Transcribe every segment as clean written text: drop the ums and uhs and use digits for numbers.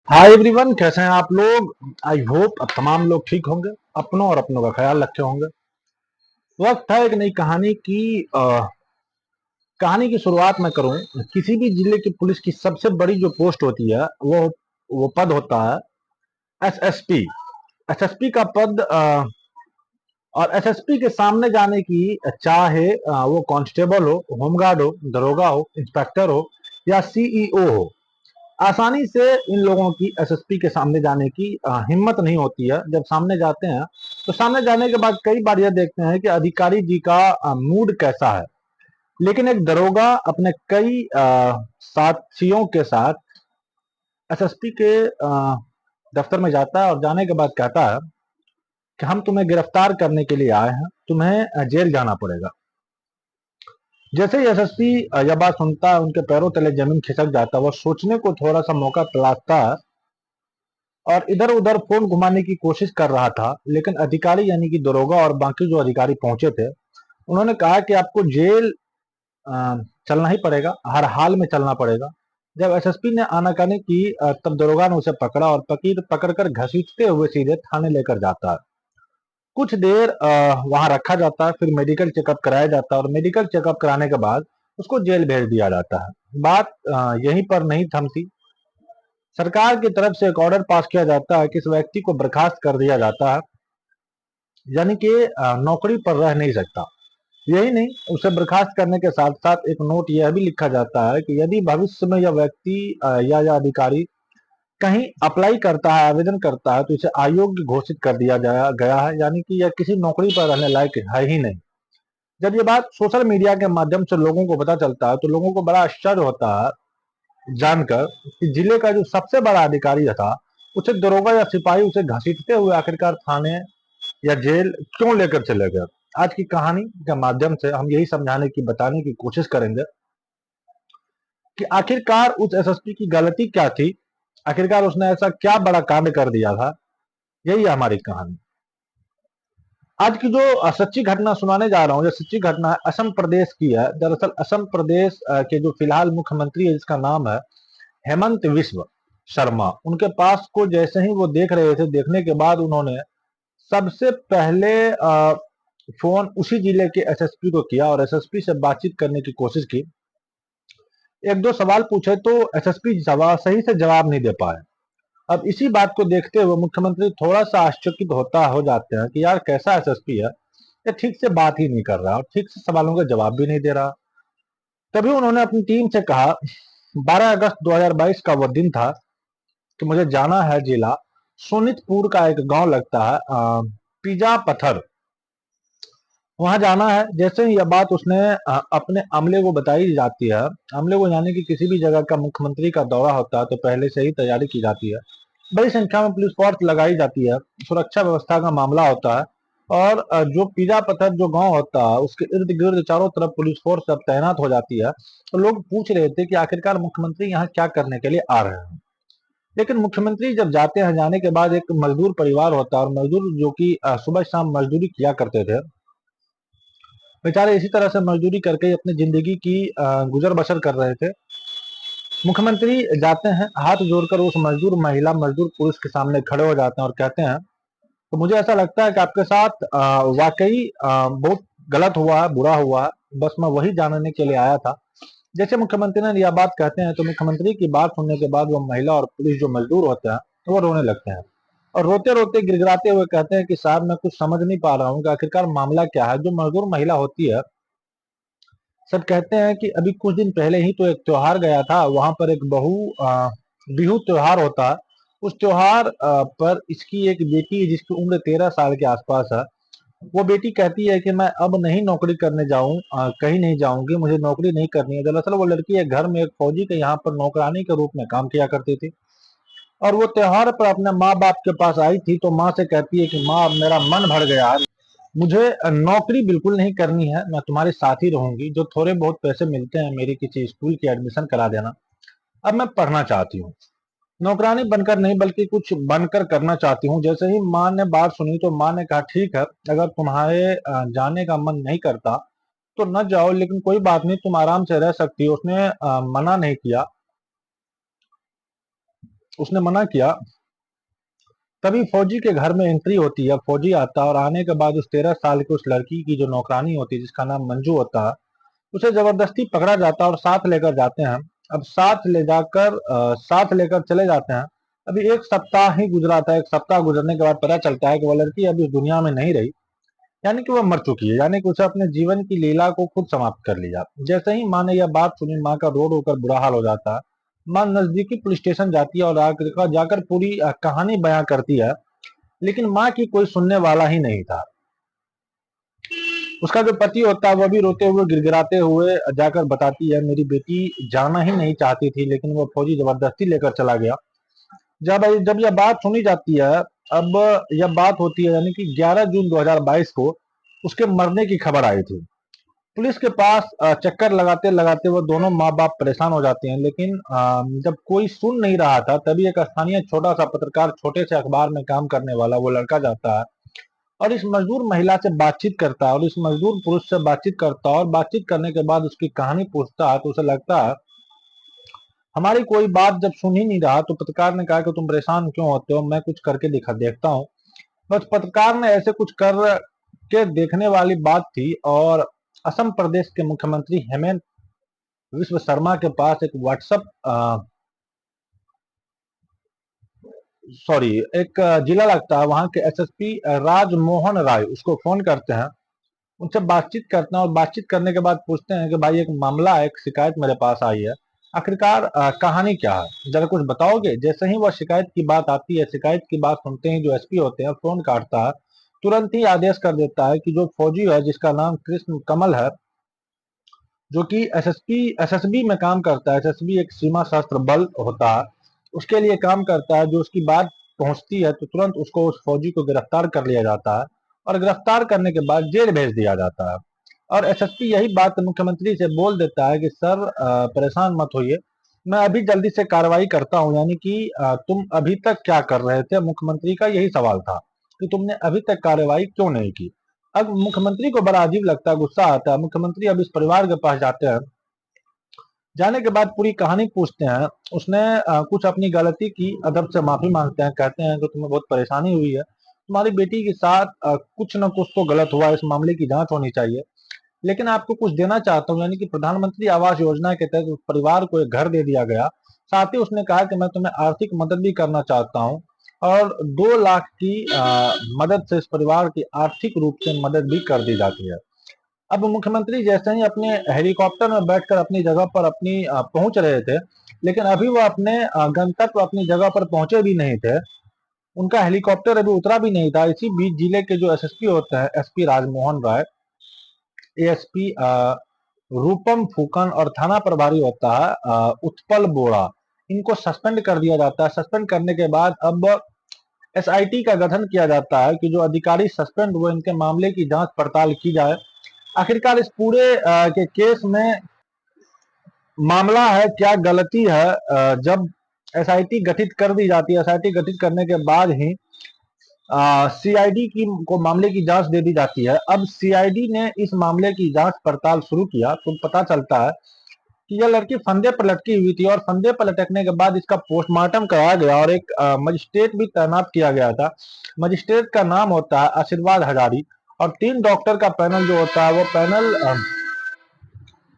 Hi everyone, कैसे हैं आप लोग। आई होप अब तमाम लोग ठीक होंगे, अपनों और अपनों का ख्याल रखे होंगे। वक्त है एक नई कहानी की। कहानी की शुरुआत मैं करूं। किसी भी जिले की पुलिस की सबसे बड़ी जो पोस्ट होती है वो पद होता है एसएसपी। एसएसपी का पद और एसएसपी के सामने जाने की, चाहे वो कांस्टेबल हो, होमगार्ड हो, दरोगा हो, इंस्पेक्टर हो या सीईओ हो, आसानी से इन लोगों की एसएसपी के सामने जाने की हिम्मत नहीं होती है। जब सामने जाते हैं तो सामने जाने के बाद कई बार यह देखते हैं कि अधिकारी जी का मूड कैसा है। लेकिन एक दरोगा अपने कई साथियों के साथ एसएसपी के दफ्तर में जाता है और जाने के बाद कहता है कि हम तुम्हें गिरफ्तार करने के लिए आए हैं, तुम्हें जेल जाना पड़ेगा। जैसे ही एसएसपी यह बात सुनता है, उनके पैरों तले जमीन खिसक जाता है। वो सोचने को थोड़ा सा मौका तलाशता है और इधर उधर फोन घुमाने की कोशिश कर रहा था, लेकिन अधिकारी यानी कि दरोगा और बाकी जो अधिकारी पहुंचे थे, उन्होंने कहा कि आपको जेल अ, चलना ही पड़ेगा, हर हाल में चलना पड़ेगा। जब एसएसपी ने आनाकानी की, तब दरोगा ने उसे पकड़ा और पकड़कर घसीटते हुए सीधे थाने लेकर जाता है। कुछ देर वहां रखा जाता है, फिर मेडिकल चेकअप कराया जाता है और मेडिकल चेकअप कराने के बाद उसको जेल भेज दिया जाता है। बात यहीं पर नहीं थमती। सरकार की तरफ से एक ऑर्डर पास किया जाता है कि इस व्यक्ति को बर्खास्त कर दिया जाता है, यानी कि नौकरी पर रह नहीं सकता। यही नहीं, उसे बर्खास्त करने के साथ साथ एक नोट यह भी लिखा जाता है कि यदि भविष्य में यह व्यक्ति या अधिकारी कहीं अप्लाई करता है, आवेदन करता है, तो इसे अयोग्य घोषित कर दिया गया है, यानी कि यह किसी नौकरी पर रहने लायक है ही नहीं। जब ये बात सोशल मीडिया के माध्यम से लोगों को पता चलता है तो लोगों को बड़ा आश्चर्य होता है जानकर कि जिले का जो सबसे बड़ा अधिकारी था, उसे दरोगा या सिपाही उसे घसीटते हुए आखिरकार थाने या जेल क्यों लेकर चले गए। आज की कहानी के माध्यम से हम यही समझाने की, बताने की कोशिश करेंगे कि आखिरकार उस एसएसपी की गलती क्या थी, आखिरकार उसने ऐसा क्या बड़ा कांड कर दिया था। यही है हमारी कहानी। आज की जो सच्ची घटना सुनाने जा रहा हूँ, जो सच्ची घटना है असम प्रदेश की है। दरअसल असम प्रदेश के जो फिलहाल मुख्यमंत्री है, जिसका नाम है हेमंत विश्व शर्मा, उनके पास को जैसे ही वो देख रहे थे, देखने के बाद उन्होंने सबसे पहले फोन उसी जिले के एसएसपी को किया और एसएसपी से बातचीत करने की कोशिश की। एक दो सवाल पूछे तो एसएसपी सवाल सही से जवाब नहीं दे पाए। अब इसी बात को देखते हुए मुख्यमंत्री थोड़ा सा आश्चर्यचकित हो जाते हैं कि यार कैसा एसएसपी है, ये ठीक से बात ही नहीं कर रहा और ठीक से सवालों का जवाब भी नहीं दे रहा। तभी उन्होंने अपनी टीम से कहा, 12 अगस्त 2022 का वह दिन था कि मुझे जाना है जिला सोनितपुर का एक गांव लगता है पिजा पत्थर, वहां जाना है। जैसे ही यह बात उसने अपने अमले को बताई जाती है। अमले को यानी कि किसी भी जगह का मुख्यमंत्री का दौरा होता है तो पहले से ही तैयारी की जाती है, बड़ी संख्या में पुलिस फोर्स लगाई जाती है, सुरक्षा व्यवस्था का मामला होता है। और जो पिजा पत्थर जो गांव होता है, उसके इर्द गिर्द चारों तरफ पुलिस फोर्स सब तैनात हो जाती है। तो लोग पूछ रहे थे कि आखिरकार मुख्यमंत्री यहाँ क्या करने के लिए आ रहे हैं। लेकिन मुख्यमंत्री जब जाते हैं, जाने के बाद एक मजदूर परिवार होता है और मजदूर जो कि सुबह शाम मजदूरी किया करते थे, बेचारे इसी तरह से मजदूरी करके ही अपनी जिंदगी की गुजर बसर कर रहे थे। मुख्यमंत्री जाते हैं, हाथ जोड़कर उस मजदूर महिला, मजदूर पुरुष के सामने खड़े हो जाते हैं और कहते हैं, तो मुझे ऐसा लगता है कि आपके साथ वाकई बहुत गलत हुआ है, बुरा हुआ है, बस मैं वही जानने के लिए आया था। जैसे मुख्यमंत्री ने यह बात कहते हैं तो मुख्यमंत्री की बात सुनने के बाद वो महिला और पुलिस जो मजदूर होते हैं, वो रोने लगते हैं और रोते रोते गिड़गिड़ाते हुए कहते हैं कि साहब मैं कुछ समझ नहीं पा रहा हूँ कि आखिरकार मामला क्या है। जो मजदूर महिला होती है, सब कहते हैं कि अभी कुछ दिन पहले ही तो एक त्योहार गया था, वहां पर एक बिहू त्योहार होता है। उस त्योहार पर इसकी एक बेटी है जिसकी उम्र 13 साल के आसपास है। वो बेटी कहती है कि मैं अब नहीं नौकरी करने कहीं नहीं जाऊंगी, मुझे नौकरी नहीं करनी है। दरअसल वो लड़की एक घर में एक फौजी के यहाँ पर नौकरानी के रूप में काम किया करती थी और वो त्योहार पर अपने माँ बाप के पास आई थी, तो माँ से कहती है कि माँ अब मेरा मन भर गया है, मुझे नौकरी बिल्कुल नहीं करनी है, मैं तुम्हारे साथ ही रहूंगी, जो थोड़े बहुत पैसे मिलते हैं मेरी किसी स्कूल की एडमिशन करा देना, अब मैं पढ़ना चाहती हूँ। नौकरानी बनकर नहीं बल्कि कुछ बनकर करना चाहती हूँ। जैसे ही माँ ने बात सुनी तो माँ ने कहा, ठीक है, अगर तुम्हारे जाने का मन नहीं करता तो न जाओ, लेकिन कोई बात नहीं, तुम आराम से रह सकती हो। उसने मना नहीं किया। उसने मना किया। तभी फौजी के घर में एंट्री होती है, फौजी आता है और आने के बाद उस 13 साल की उस लड़की की जो नौकरानी होती है जिसका नाम मंजू होता है, उसे जबरदस्ती पकड़ा जाता है और साथ लेकर जाते हैं। अब साथ लेकर चले जाते हैं। अभी 1 सप्ताह ही गुजरा था, 1 सप्ताह गुजरने के बाद पता चलता है कि वह लड़की अभी इस दुनिया में नहीं रही, यानी कि वह मर चुकी है, यानी कि उसे अपने जीवन की लीला को खुद समाप्त कर लिया। जैसे ही माँ ने यह बात सुनी, माँ का रो रो कर बुरा हाल हो जाता है। माँ नजदीकी पुलिस स्टेशन जाती है और आकर जाकर पूरी कहानी बयां करती है, लेकिन माँ की कोई सुनने वाला ही नहीं था। उसका जो पति होता है वह भी रोते हुए गिड़गिड़ाते हुए जाकर बताती है, मेरी बेटी जाना ही नहीं चाहती थी, लेकिन वो फौजी जबरदस्ती लेकर चला गया। जब जब यह बात सुनी जाती है, अब यह बात होती है यानी कि 11 जून 2022 को उसके मरने की खबर आई थी। पुलिस के पास चक्कर लगाते लगाते वो दोनों माँ बाप परेशान हो जाते हैं, लेकिन जब कोई सुन नहीं रहा था, तभी एक स्थानीय छोटा सा पत्रकार, छोटे से अखबार में काम करने वाला वो लड़का जाता है और इस मजदूर महिला से बातचीत करता है और इस मजदूर पुरुष से बातचीत करता है और बातचीत करने के बाद उसकी कहानी पूछता है, तो उसे लगता है हमारी कोई बात जब सुन ही नहीं रहा, तो पत्रकार ने कहा कि तुम परेशान क्यों होते हो, मैं कुछ करके दिखा देखता हूँ। बस पत्रकार ने ऐसे कुछ कर के देखने वाली बात थी और असम प्रदेश के मुख्यमंत्री हेमंत विश्व शर्मा के पास एक एक जिला लगता है, वहां के एसएसपी राजमोहन राय उसको फोन करते हैं, उनसे बातचीत करते हैं और बातचीत करने के बाद पूछते हैं कि भाई एक मामला है, एक शिकायत मेरे पास आई है, आखिरकार कहानी क्या है, जरा कुछ बताओगे। जैसे ही वह शिकायत की बात आती है, शिकायत की बात सुनते ही जो एसपी होते हैं फोन काटता है, तुरंत ही आदेश कर देता है कि जो फौजी है जिसका नाम कृष्ण कमल है, जो कि एसएसबी में काम करता है, एसएसबी एक सीमा शस्त्र बल होता है, उसके लिए काम करता है। जो उसकी बात पहुंचती है तो तुरंत उसको, उस फौजी को गिरफ्तार कर लिया जाता है और गिरफ्तार करने के बाद जेल भेज दिया जाता है। और एसएसपी यही बात मुख्यमंत्री से बोल देता है कि सर परेशान मत होइए, मैं अभी जल्दी से कार्रवाई करता हूँ, यानी कि तुम अभी तक क्या कर रहे थे, मुख्यमंत्री का यही सवाल था कि तुमने अभी तक कार्रवाई क्यों नहीं की। अब मुख्यमंत्री को बड़ा अजीब लगता है, गुस्सा आता है। मुख्यमंत्री अब इस परिवार के पास जाते हैं, जाने के बाद पूरी कहानी पूछते हैं। उसने कुछ अपनी गलती की, अदब से माफी मांगते हैं, कहते हैं कि तुम्हें बहुत परेशानी हुई है, तुम्हारी बेटी के साथ कुछ न कुछ तो गलत हुआ, इस मामले की जांच होनी चाहिए, लेकिन आपको कुछ देना चाहता हूँ, यानी कि प्रधानमंत्री आवास योजना के तहत उस परिवार को एक घर दे दिया गया। साथ ही उसने कहा कि मैं तुम्हें आर्थिक मदद भी करना चाहता हूँ और 2 लाख की मदद से इस परिवार की आर्थिक रूप से मदद भी कर दी जाती है। अब मुख्यमंत्री जैसे ही अपने हेलीकॉप्टर में बैठकर अपनी जगह पर पहुंच रहे थे, लेकिन अभी वो अपने गंतव्य, अपनी जगह पर पहुंचे भी नहीं थे, उनका हेलीकॉप्टर अभी उतरा भी नहीं था। इसी बीच जिले के जो एसएसपी होते हैं, एसपी राजमोहन राय, एएसपी रूपम फूकन और थाना प्रभारी होता है उत्पल बोरा, इनको सस्पेंड कर दिया जाता है। सस्पेंड करने के बाद अब एसआईटी का गठन किया जाता है कि जो अधिकारी सस्पेंड हुए इनके मामले की जांच पड़ताल की जाए। आखिरकार इस पूरे के केस में मामला है क्या, गलती है, जब एसआईटी गठित कर दी जाती है, एसआईटी गठित करने के बाद ही सीआईडी की को मामले की जांच दे दी जाती है। अब सीआईडी ने इस मामले की जांच पड़ताल शुरू किया तो पता चलता है कि यह लड़की फंदे पर लटकी हुई थी और फंदे पर लटकने के बाद इसका पोस्टमार्टम कराया गया और एक मजिस्ट्रेट भी तैनात किया गया था। मजिस्ट्रेट का नाम होता है आशीर्वाद हजारी और 3 डॉक्टर का पैनल जो होता है वो पैनल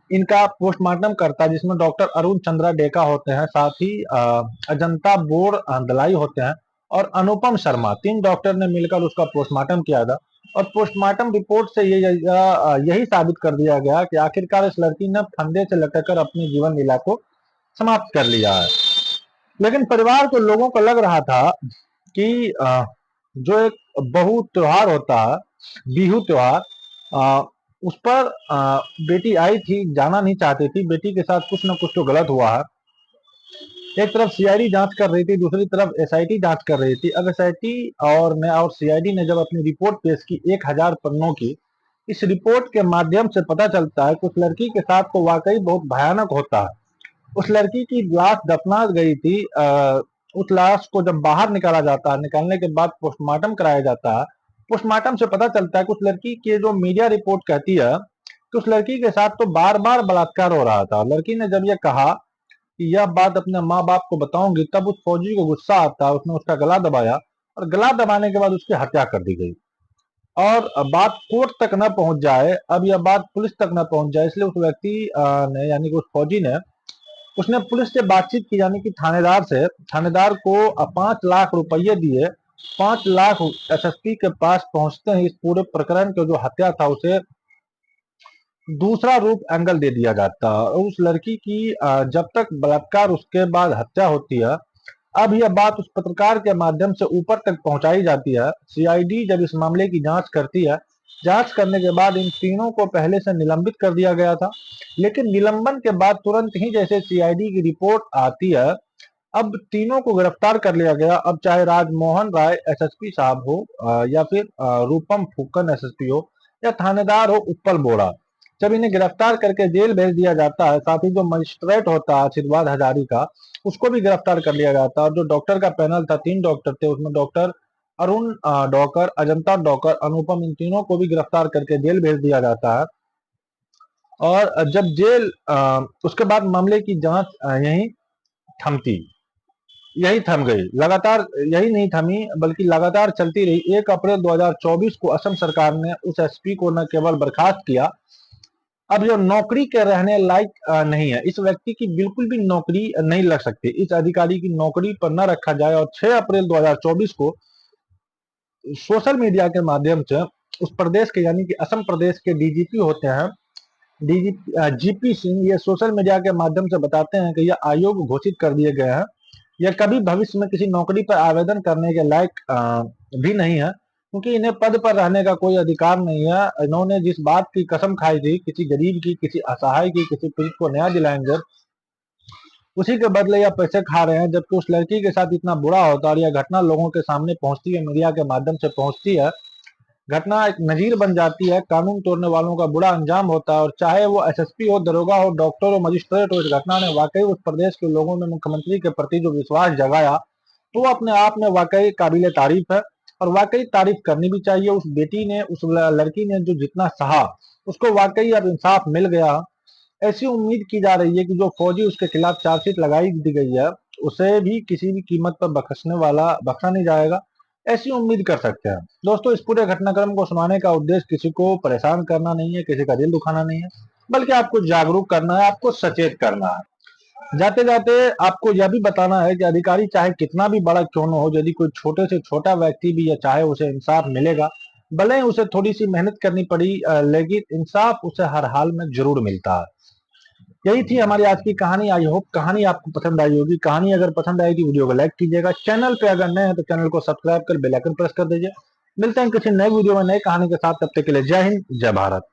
इनका पोस्टमार्टम करता है, जिसमें डॉक्टर अरुण चंद्रा डेका होते हैं, साथ ही अजंता बोर दलाई होते हैं और अनुपम शर्मा, 3 डॉक्टर ने मिलकर उसका पोस्टमार्टम किया था। और पोस्टमार्टम रिपोर्ट से यही साबित कर दिया गया कि आखिरकार इस लड़की ने फंदे से लटककर अपनी जीवन लीला को समाप्त कर लिया है। लेकिन परिवार को, लोगों को लग रहा था कि जो एक बहु त्योहार होता है, बिहू त्योहार, उस पर बेटी आई थी, जाना नहीं चाहती थी, बेटी के साथ कुछ ना कुछ तो गलत हुआ है। एक तरफ सीआईडी जांच कर रही थी, दूसरी तरफ एसआईटी जांच कर रही थी। अब एसआईटी और सीआईडी ने जब अपनी रिपोर्ट पेश की 1000 पन्नों की, इस रिपोर्ट के माध्यम से पता चलता है कि उस लड़की के साथ तो वाकई बहुत भयानक होता है। उस लड़की की लाश दफना गई थी, उस लाश को जब बाहर निकाला जाता है, निकालने के बाद पोस्टमार्टम कराया जाता है। पोस्टमार्टम से पता चलता है कि उस लड़की की जो मीडिया रिपोर्ट कहती है कि उस लड़की के साथ तो बार बार बलात्कार हो रहा था। लड़की ने जब यह कहा कि यह बात अपने माँ बाप को बताऊंगी, तब उस फौजी को गुस्सा आता, उसने उसका गला दबाया और गला दबाने के बाद उसकी हत्या कर दी गई। और बात कोर्ट तक न पहुंच जाए, अब यह बात पुलिस तक न पहुंच जाए, इसलिए उस व्यक्ति ने, यानी कि उस फौजी ने, उसने पुलिस से बातचीत की, यानी कि थानेदार से। थानेदार को 5 लाख रुपये दिए। 5 लाख एसएसपी के पास पहुंचते ही इस पूरे प्रकरण के जो हत्या था उसे दूसरा रूप एंगल दे दिया जाता है। उस लड़की की जब तक बलात्कार उसके बाद हत्या होती है, अब यह बात उस पत्रकार के माध्यम से ऊपर तक पहुंचाई जाती है। सीआईडी जब इस मामले की जांच करती है, जांच करने के बाद इन तीनों को पहले से निलंबित कर दिया गया था, लेकिन निलंबन के बाद तुरंत ही जैसे सीआईडी की रिपोर्ट आती है, अब तीनों को गिरफ्तार कर लिया गया। अब चाहे राजमोहन राय एसएसपी साहब हो, या फिर रूपम फूकन एसएसपी हो, या थानेदार हो उत्पल बोरा, जब इन्हें गिरफ्तार करके जेल भेज दिया जाता है, साथ ही जो मजिस्ट्रेट होता है आशीर्वाद हजारी का, उसको भी गिरफ्तार कर लिया जाता है। और जो डॉक्टर का पैनल था, 3 डॉक्टर थे, उसमें डॉक्टर अरुण डॉकर, अजंता डॉकर, अनुपम, इन तीनों को भी गिरफ्तार करके जेल भेज दिया जाता है। और जब जेल उसके बाद मामले की जांच थमती यही थम गई, लगातार यही नहीं थमी बल्कि लगातार चलती रही। 1 अप्रैल 2024 को असम सरकार ने उस एसपी को न केवल बर्खास्त किया, अब जो नौकरी के रहने लायक नहीं है, इस व्यक्ति की बिल्कुल भी नौकरी नहीं लग सकती, इस अधिकारी की नौकरी पर न रखा जाए। और 6 अप्रैल 2024 को सोशल मीडिया के माध्यम से उस प्रदेश के, यानी कि असम प्रदेश के डीजीपी होते हैं, डीजीपी जीपी सिंह, ये सोशल मीडिया के माध्यम से बताते हैं कि यह आयोग घोषित कर दिए गए हैं, यह कभी भविष्य में किसी नौकरी पर आवेदन करने के लायक भी नहीं है, क्योंकि इन्हें पद पर रहने का कोई अधिकार नहीं है। इन्होंने जिस बात की कसम खाई थी, किसी गरीब की, किसी असहाय की, किसी पीड़ित को न्याय दिलाएंगे, उसी के बदले यह पैसे खा रहे हैं। जबकि उस लड़की के साथ इतना बुरा होता है और यह घटना लोगों के सामने पहुंचती है, मीडिया के माध्यम से पहुंचती है, घटना एक नजीर बन जाती है, कानून तोड़ने वालों का बुरा अंजाम होता है। और चाहे वो एसएसपी हो, दरोगा हो, डॉक्टर हो, मजिस्ट्रेट हो, इस घटना ने वाकई उस प्रदेश के लोगों में मुख्यमंत्री के प्रति जो विश्वास जगाया, तो वो अपने आप में वाकई काबिले तारीफ है, और वाकई तारीफ करनी भी चाहिए। उस बेटी ने, उस लड़की ने जो जितना सहा, उसको वाकई अब इंसाफ मिल गया। ऐसी उम्मीद की जा रही है कि जो फौजी उसके खिलाफ चार्जशीट लगाई दी गई है, उसे भी किसी भी कीमत पर बख्शा नहीं जाएगा, ऐसी उम्मीद कर सकते हैं। दोस्तों, इस पूरे घटनाक्रम को सुनाने का उद्देश्य किसी को परेशान करना नहीं है, किसी का दिल दुखाना नहीं है, बल्कि आपको जागरूक करना है, आपको सचेत करना है। जाते जाते आपको यह भी बताना है कि अधिकारी चाहे कितना भी बड़ा क्यों न हो, यदि कोई छोटे से छोटा व्यक्ति भी या चाहे उसे इंसाफ मिलेगा, भले ही उसे थोड़ी सी मेहनत करनी पड़ी, लेकिन इंसाफ उसे हर हाल में जरूर मिलता है। यही थी हमारी आज की कहानी। आई होप कहानी आपको पसंद आई होगी। कहानी अगर पसंद आएगी, वीडियो को लाइक कीजिएगा, चैनल पे अगर नए हैं तो चैनल को सब्सक्राइब कर बेल आइकन प्रेस कर दीजिए। मिलते हैं किसी नए वीडियो में नई कहानी के साथ, तब तक के लिए जय हिंद, जय भारत।